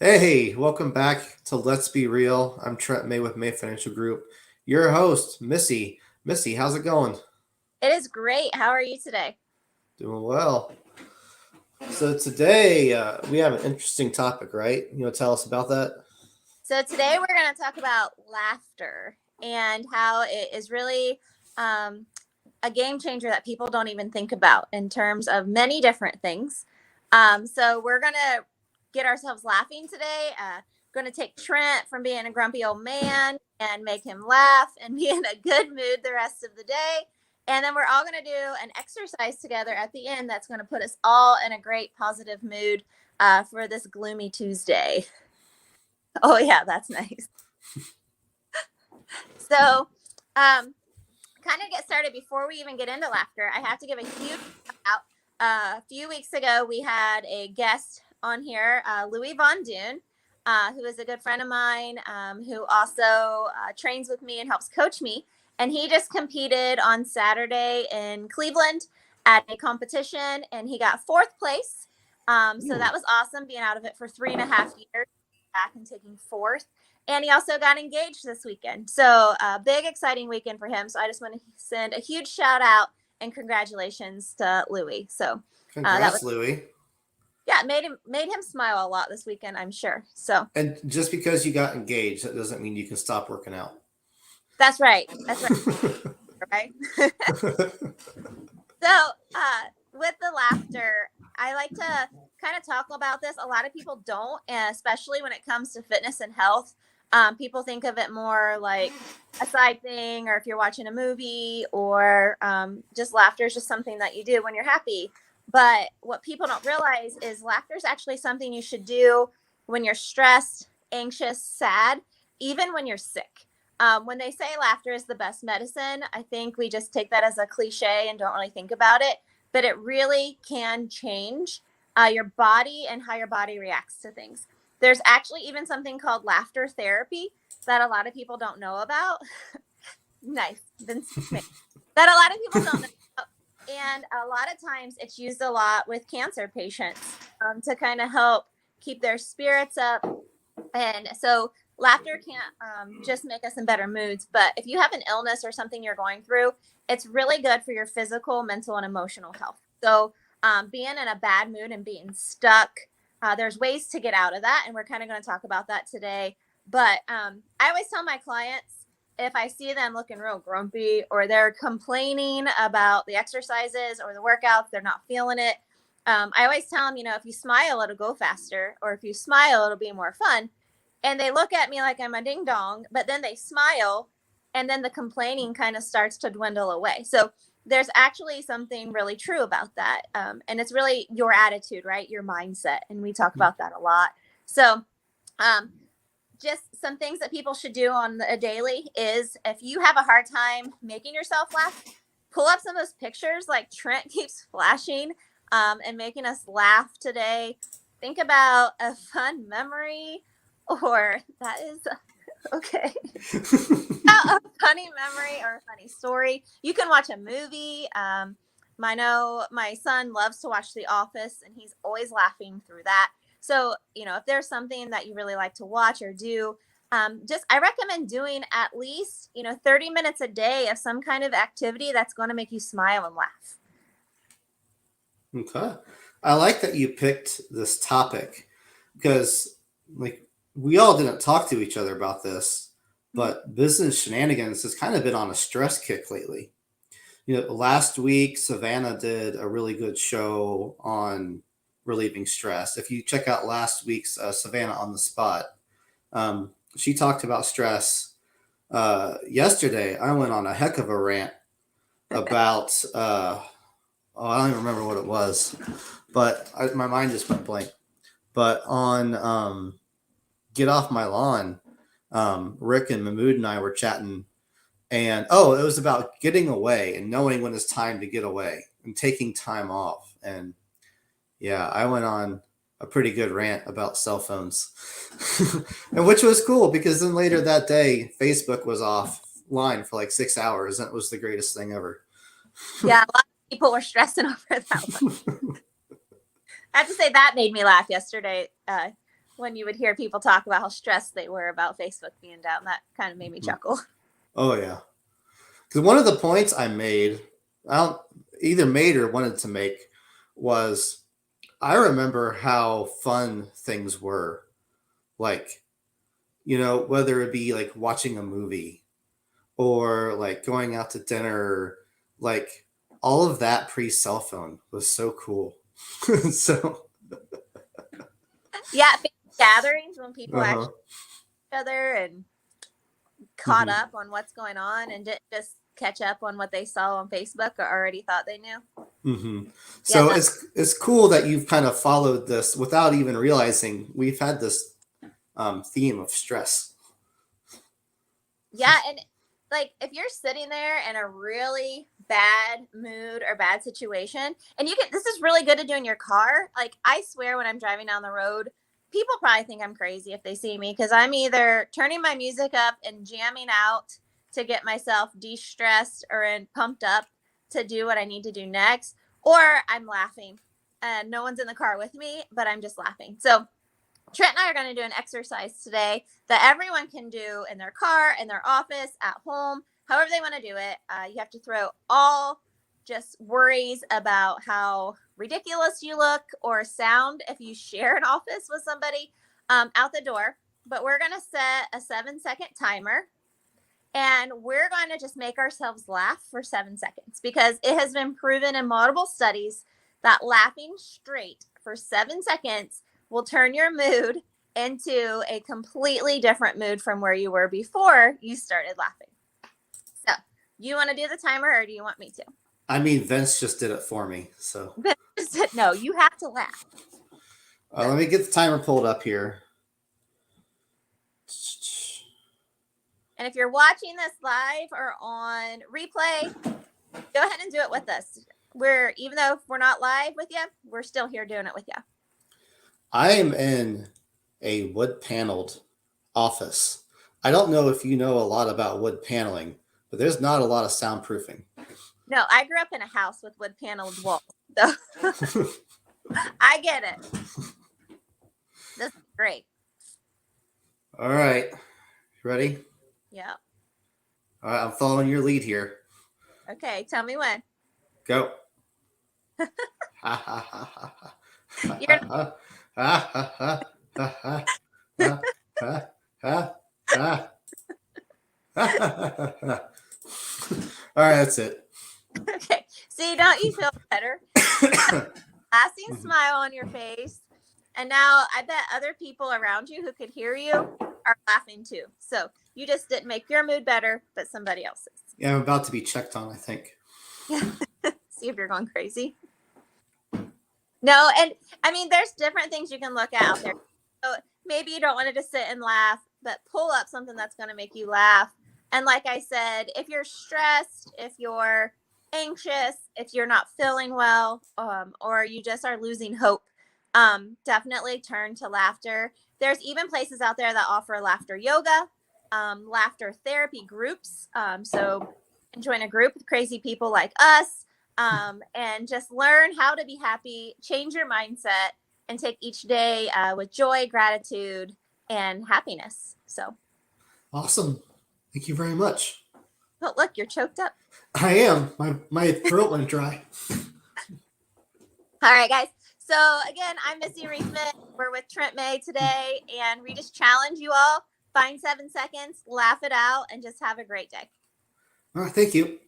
Hey, welcome back to Let's Be Real. I'm Trent May with May Financial Group. Your host, Missy. Missy, how's it going? It is great. How are you today? Doing well. So today we have an interesting topic, right? You want to tell us about that? So, today we're going to talk about laughter and how it is really um, a game changer that people don't even think about in terms of many different things. So, we're going to get ourselves laughing today. Going to take Trent from being a grumpy old man and make him laugh and be in a good mood the rest of the day. And then we're all going to do an exercise together at the end that's going to put us all in a great positive mood for this gloomy Tuesday. Oh, yeah, that's nice. So, kind of get started before we even get into laughter, I have to give a huge shout out. A few weeks ago, we had a guest on here, Louis Von Dune, who is a good friend of mine, who also trains with me and helps coach me. And he just competed on Saturday in Cleveland at a competition, and he got fourth place. So that was awesome, being out of it for 3.5 years, back and taking fourth. And he also got engaged this weekend. So a big, exciting weekend for him. So I just want to send a huge shout out and congratulations to Louis. So that Congrats, was, Louie. yeah, made him smile a lot this weekend, I'm sure. So And just because you got engaged, that doesn't mean you can stop working out. that's right. That's right. Right. So with the laughter, I like to kind of talk about this. A lot of people don't, especially when it comes to fitness and health. People think of it more like a side thing, or if you're watching a movie, or just laughter is just something that you do when you're happy. But what people don't realize is laughter is actually something you should do when you're stressed, anxious, sad, even when you're sick. When they say laughter is the best medicine, I think we just take that as a cliche and don't really think about it. But it really can change your body and how your body reacts to things. There's actually even something called laughter therapy that a lot of people don't know about. Nice. That a lot of people don't know about. And a lot of times it's used a lot with cancer patients to kind of help keep their spirits up. And so laughter can't just make us in better moods, but if you have an illness or something you're going through, it's really good for your physical, mental, and emotional health. So being in a bad mood and being stuck, there's ways to get out of that. And we're kind of going to talk about that today. But I always tell my clients, if I see them looking real grumpy or they're complaining about the exercises or the workouts, they're not feeling it. I always tell them, if you smile, it'll go faster, or if you smile, it'll be more fun. And they look at me like I'm a ding dong, but then they smile, and then the complaining kind of starts to dwindle away. So there's actually something really true about that. And it's really your attitude, right? Your mindset. And we talk about that a lot. So, just some things that people should do on a daily is, if you have a hard time making yourself laugh, pull up some of those pictures like Trent keeps flashing and making us laugh today. Think about a fun memory, or that is okay. A funny memory or a funny story. You can watch a movie. I know my son loves to watch The Office, and he's always laughing through that. So, if there's something that you really like to watch or do, I recommend doing at least, 30 minutes a day of some kind of activity that's going to make you smile and laugh. Okay. I like that you picked this topic because, like, we all didn't talk to each other about this, but business shenanigans has kind of been on a stress kick lately. Last week, Savannah did a really good show on relieving stress. If you check out last week's Savannah on the Spot, she talked about stress. Yesterday, I went on a heck of a rant about, I don't even remember what it was, but my mind just went blank. But on Get Off My Lawn, Rick and Mahmood and I were chatting, and it was about getting away and knowing when it's time to get away and taking time off. And yeah, I went on a pretty good rant about cell phones, and which was cool because then later that day, Facebook was offline for like 6 hours, and it was the greatest thing ever. Yeah, a lot of people were stressing over that one. I have to say that made me laugh yesterday. when you would hear people talk about how stressed they were about Facebook being down. That kind of made me chuckle. Oh yeah, because one of the points I made, I don't either made or wanted to make, was I remember how fun things were. Like, whether it be like watching a movie or like going out to dinner, like all of that pre cell phone was so cool. So, Yeah, gatherings when people uh-huh. actually each other and caught Mhm. up on what's going on and didn't just catch up on what they saw on Facebook or already thought they knew. Mm-hmm. Yeah, So it's cool that you've kind of followed this without even realizing we've had this theme of stress. yeah, and like if you're sitting there in a really bad mood or bad situation, and this is really good to do in your car. Like I swear, when I'm driving down the road, people probably think I'm crazy if they see me because I'm either turning my music up and jamming out to get myself de-stressed or pumped up to do what I need to do next, or I'm laughing and no one's in the car with me, but I'm just laughing. So Trent and I are going to do an exercise today that everyone can do in their car, in their office, at home, however they want to do it. You have to throw all just worries about how ridiculous you look or sound if you share an office with somebody out the door. But we're going to set a 7-second timer and we're going to just make ourselves laugh for 7 seconds because it has been proven in multiple studies that laughing straight for 7 seconds will turn your mood into a completely different mood from where you were before you started laughing. So, you want to do the timer or do you want me to? I mean, Vince just did it for me. So No, you have to laugh. let me get the timer pulled up here. And if you're watching this live or on replay, go ahead and do it with us. Even though we're not live with you, we're still here doing it with you. I am in a wood paneled office. I don't know if you know a lot about wood paneling, but there's not a lot of soundproofing. No, I grew up in a house with wood paneled walls. So I get it. This is great. All right. Ready? Yeah. All right. I'm following your lead here. Okay. Tell me when. Go. You're All right, that's it. okay. See, don't you feel better? Lasting smile on your face. And now I bet other people around you who could hear you are laughing too. So you just didn't make your mood better, but somebody else's. Yeah, I'm about to be checked on, I think. See if you're going crazy. No, and I mean, there's different things you can look at out there. So maybe you don't want to just sit and laugh, but pull up something that's going to make you laugh. And like I said, if you're stressed, if you're anxious, if you're not feeling well, or you just are losing hope, definitely turn to laughter. There's even places out there that offer laughter yoga, laughter therapy groups. So join a group with crazy people like us, and just learn how to be happy, change your mindset, and take each day with joy, gratitude, and happiness. So, Awesome. Thank you very much. oh, look, you're choked up. I am. My throat went dry. All right, guys. So, again, I'm Missy Riethman. We're with Trent May today, and we just challenge you all find 7 seconds, laugh it out, and just have a great day. All right, thank you.